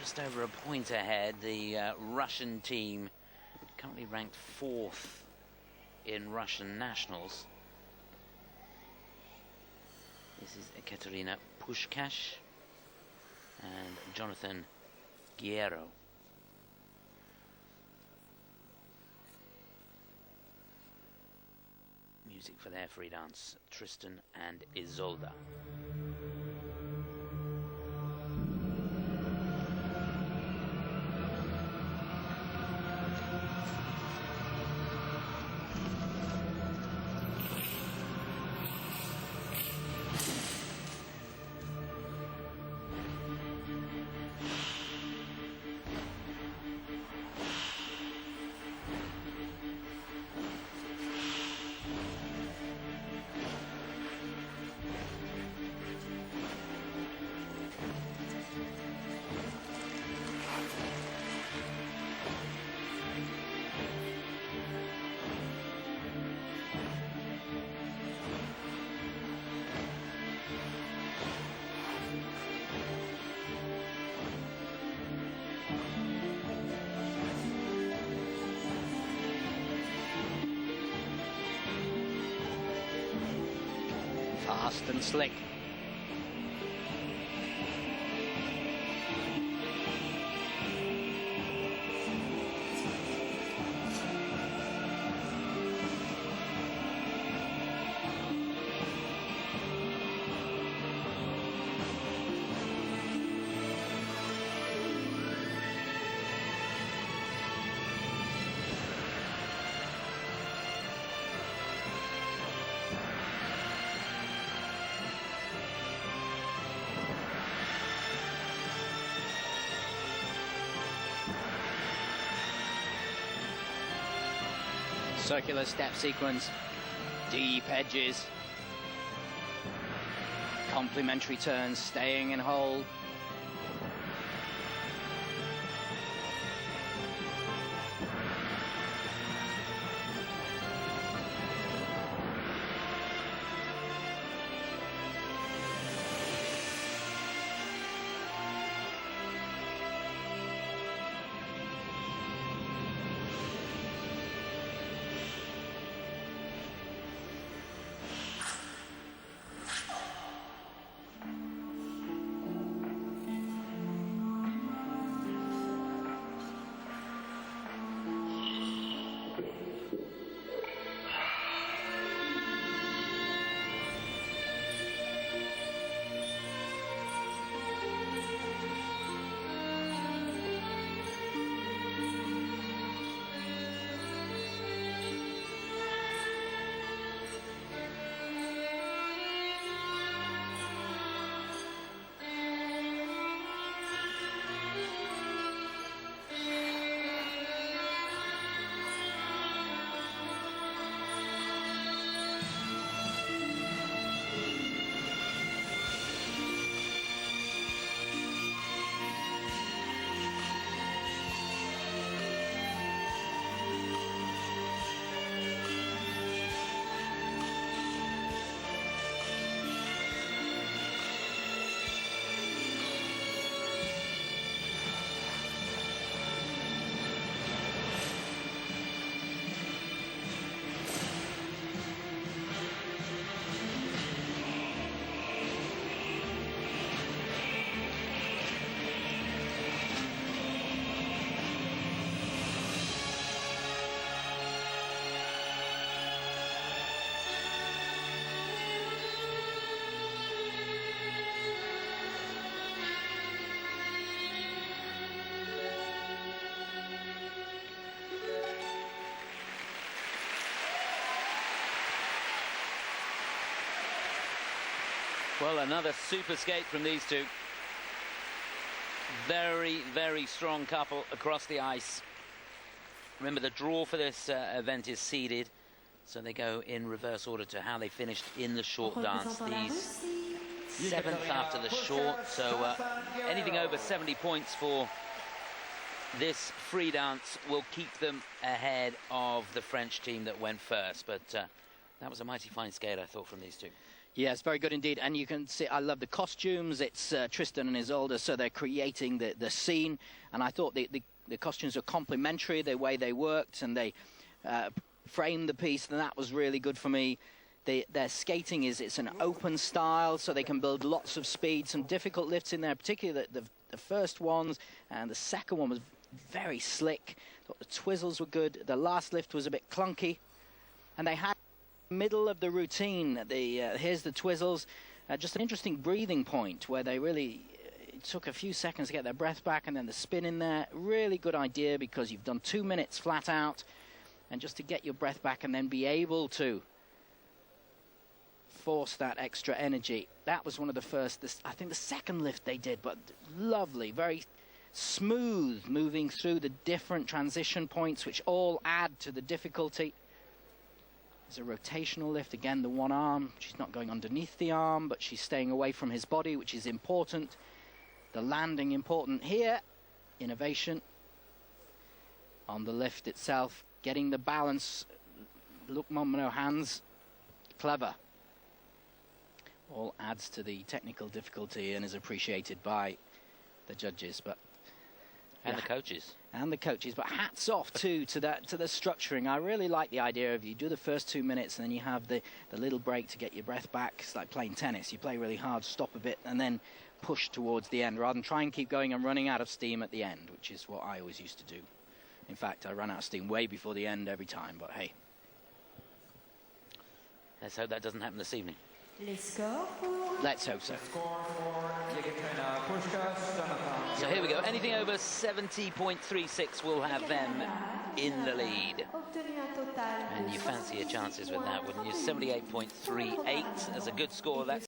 just over a point ahead. The Russian team currently ranked 4th in Russian nationals. This is Ekaterina Pushkash and Jonathan Guerreiro. Music for their free dance, Tristan and Isolda. Fast and slick. Circular step sequence, deep edges, complementary turns, staying in hold. Well, another super skate from these two. Very, very strong couple across the ice. Remember, the draw for this event is seeded, so they go in reverse order to how they finished in the short dance. These 7th after the short, so anything over 70 points for this free dance will keep them ahead of the French team that went first. But that was a mighty fine skate, I thought, from these two. Yes, very good indeed. And you can see, I love the costumes. It's Tristan and Isolde, so they're creating the scene. And I thought the costumes were complementary, the way they worked, and they framed the piece, and that was really good for me. Their skating it's an open style, so they can build lots of speed, some difficult lifts in there, particularly the first ones, and the second one was very slick. Thought the twizzles were good. The last lift was a bit clunky, and they had middle of the routine. Here's the twizzles, just an interesting breathing point where they really it took a few seconds to get their breath back, and then the spin in there. Really good idea, because you've done 2 minutes flat out, and just to get your breath back and then be able to force that extra energy. That was one of the first, I think the second lift they did, but lovely, very smooth, moving through the different transition points, which all add to the difficulty. There's a rotational lift, again, the one arm. She's not going underneath the arm, but she's staying away from his body, which is important. The landing important here. Innovation on the lift itself, getting the balance. Look, Momino hands, clever. All adds to the technical difficulty and is appreciated by the judges, but and the coaches. And the coaches, but hats off too to the structuring. I really like the idea of you do the first 2 minutes and then you have the little break to get your breath back. It's like playing tennis. You play really hard, stop a bit, and then push towards the end, rather than try and keep going and running out of steam at the end, which is what I always used to do. In fact, I ran out of steam way before the end every time, but hey. Let's hope that doesn't happen this evening. Let's hope so. So here we go. Anything over 70.36 will have them in the lead. And you fancy your chances with that, wouldn't you? 78.38 as a good score. That's